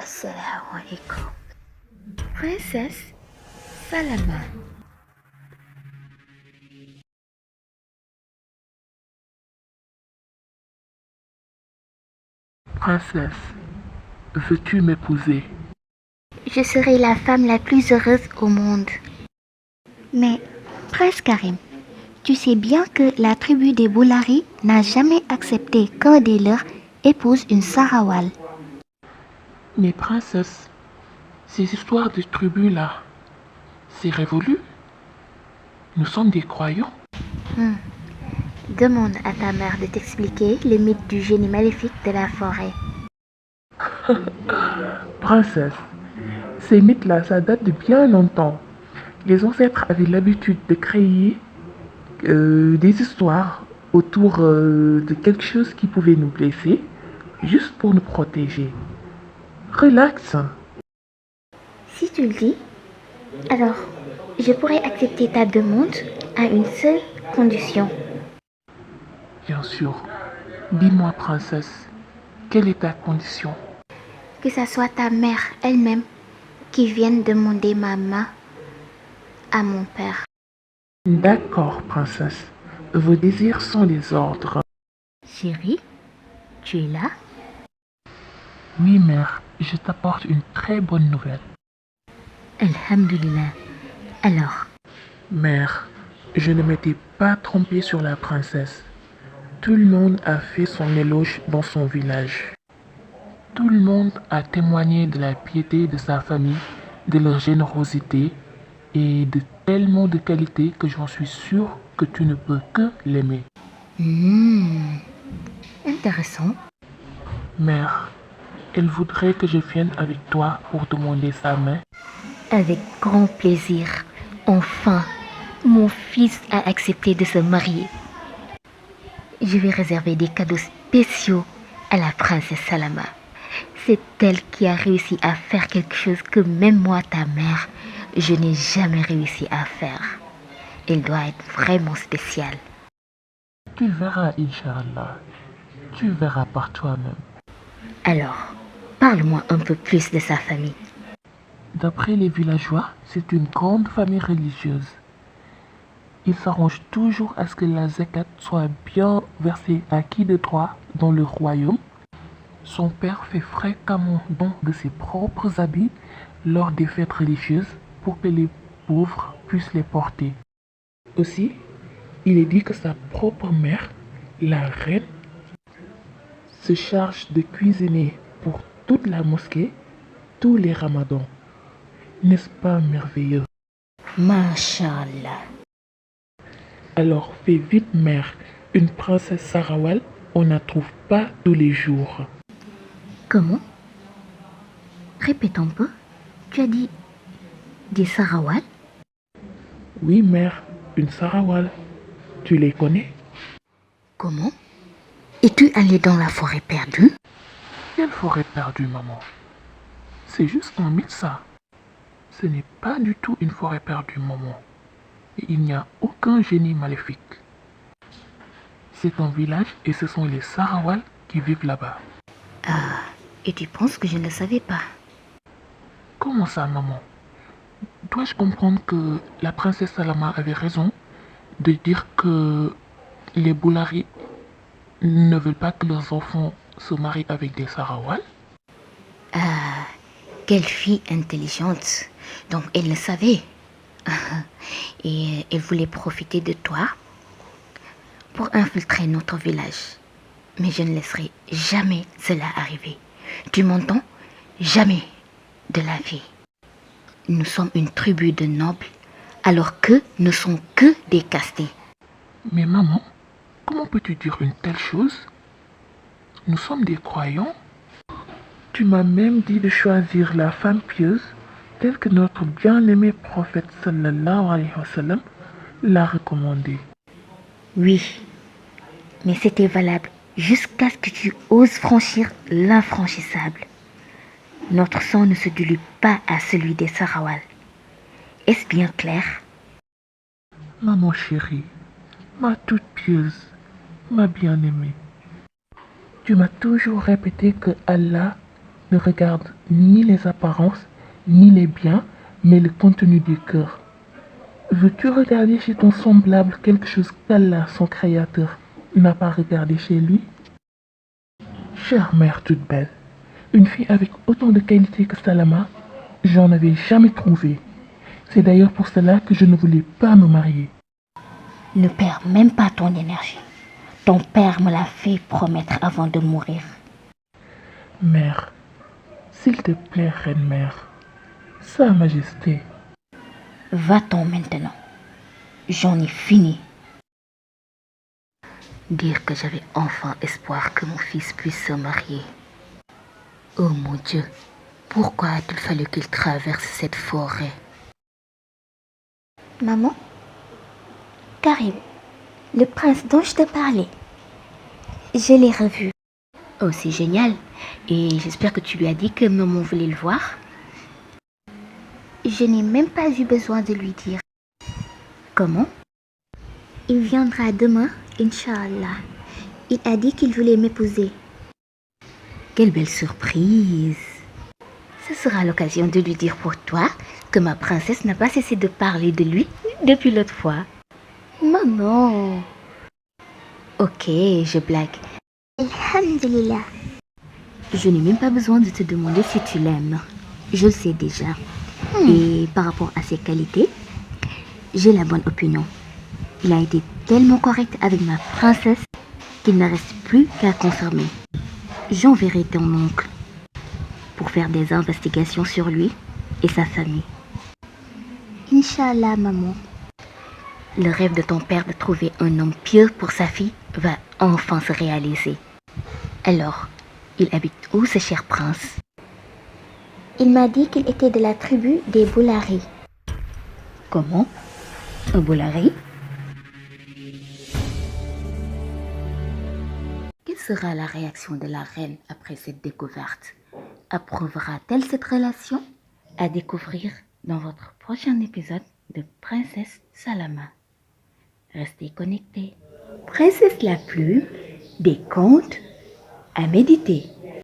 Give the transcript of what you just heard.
Assalamu alaikum. Princesse Salama. Princesse, veux-tu m'épouser? Je serai la femme la plus heureuse au monde. Mais, Prince Karim, tu sais bien que la tribu des Boulari n'a jamais accepté qu'un des leurs épouse une Sarawal. Mais princesse, ces histoires de tribus-là, c'est révolu. Nous sommes des croyants. Demande à ta mère de t'expliquer les mythes du génie maléfique de la forêt. Princesse, ces mythes-là, ça date de bien longtemps. Les ancêtres avaient l'habitude de créer des histoires autour de quelque chose qui pouvait nous blesser, juste pour nous protéger. Relax. Si tu le dis, alors je pourrais accepter ta demande à une seule condition. Bien sûr. Dis-moi, princesse, quelle est ta condition? Que ça soit ta mère elle-même qui vienne demander ma main à mon père. D'accord, princesse. Vos désirs sont des ordres. Chérie, tu es là? Oui, mère, je t'apporte une très bonne nouvelle. Alhamdulillah. Alors, Mère, je ne m'étais pas trompé sur la princesse. Tout le monde a fait son éloge dans son village. Tout le monde a témoigné de la piété de sa famille, de leur générosité et de tellement de qualités que j'en suis sûr que tu ne peux que l'aimer. intéressant. Mère, elle voudrait que je vienne avec toi pour demander sa main. Avec grand plaisir. Enfin, mon fils a accepté de se marier. Je vais réserver des cadeaux spéciaux à la princesse Salama. C'est elle qui a réussi à faire quelque chose que même moi, ta mère, je n'ai jamais réussi à faire. Elle doit être vraiment spéciale. Tu verras, Inch'Allah. Tu verras par toi-même. Alors, parle-moi un peu plus de sa famille. D'après les villageois, c'est une grande famille religieuse. Ils s'arrangent toujours à ce que la zakat soit bien versée à qui de droit dans le royaume. Son père fait fréquemment don de ses propres habits lors des fêtes religieuses pour que les pauvres puissent les porter. Aussi, il est dit que sa propre mère, la reine, se charge de cuisiner pour toute la mosquée tous les ramadans. N'est-ce pas merveilleux? Masha'Allah. Alors fais vite, mère. Une princesse Sarawal, on n'en trouve pas tous les jours. Comment? Répète un peu. Tu as dit des Sarawal? Oui, mère, une Sarawal. Tu les connais? Comment? Es-tu allé dans la forêt perdue? Quelle forêt perdue, maman? C'est juste un mythe, ça. Ce n'est pas du tout une forêt perdue, maman. Et il n'y a aucun génie maléfique. C'est un village et ce sont les Sarawal qui vivent là-bas. Et tu penses que je ne le savais pas? Comment ça, maman? Dois-je comprendre que la princesse Salama avait raison de dire que les Boulari ne veulent pas que leurs enfants se marient avec des Sarawal? Quelle fille intelligente. Donc elle le savait. Et elle voulait profiter de toi pour infiltrer notre village. Mais je ne laisserai jamais cela arriver. Tu m'entends? Jamais de la vie. Nous sommes une tribu de nobles, alors que nous ne sommes que des castés. Mais maman, comment peux-tu dire une telle chose? Nous sommes des croyants. Tu m'as même dit de choisir la femme pieuse telle que notre bien-aimé prophète sallallahu alayhi wa sallam l'a recommandé. Oui, mais c'était valable jusqu'à ce que tu oses franchir l'infranchissable. Notre sang ne se dilue pas à celui des Sarawal. Est-ce bien clair? Maman chérie, ma toute pieuse, ma bien-aimée, tu m'as toujours répété que Allah ne regarde ni les apparences, ni les biens, mais le contenu du cœur. Veux-tu regarder chez ton semblable quelque chose qu'Allah, son Créateur, n'a pas regardé chez lui? Chère mère toute belle, une fille avec autant de qualités que Salama, j'en avais jamais trouvé. C'est d'ailleurs pour cela que je ne voulais pas me marier. Ne perds même pas ton énergie. Ton père me l'a fait promettre avant de mourir. Mère, s'il te plaît, reine mère, Sa Majesté. Va-t'en maintenant. J'en ai fini. Dire que j'avais enfin espoir que mon fils puisse se marier. Oh mon Dieu, pourquoi a-t-il fallu qu'il traverse cette forêt? Maman, Karim, le prince dont je te parlais, je l'ai revu. Oh, c'est génial. Et j'espère que tu lui as dit que maman voulait le voir. Je n'ai même pas eu besoin de lui dire. Comment? Il viendra demain, Inch'Allah. Il a dit qu'il voulait m'épouser. Quelle belle surprise! Ce sera l'occasion de lui dire pour toi que ma princesse n'a pas cessé de parler de lui depuis l'autre fois. Maman! Ok, je blague. Alhamdulillah. Je n'ai même pas besoin de te demander si tu l'aimes. Je le sais déjà. Et par rapport à ses qualités, j'ai la bonne opinion. Il a été tellement correct avec ma princesse qu'il ne reste plus qu'à confirmer. J'enverrai ton oncle pour faire des investigations sur lui et sa famille. Inch'Allah, maman. Le rêve de ton père de trouver un homme pieux pour sa fille va enfin se réaliser. Alors, il habite où ce cher prince? Il m'a dit qu'il était de la tribu des Boulari. Comment? Un Boulari? Quelle sera la réaction de la reine après cette découverte? Approuvera-t-elle cette relation? À découvrir dans votre prochain épisode de Princesse Salama. Restez connectés. Princesse la plume, des contes à méditer.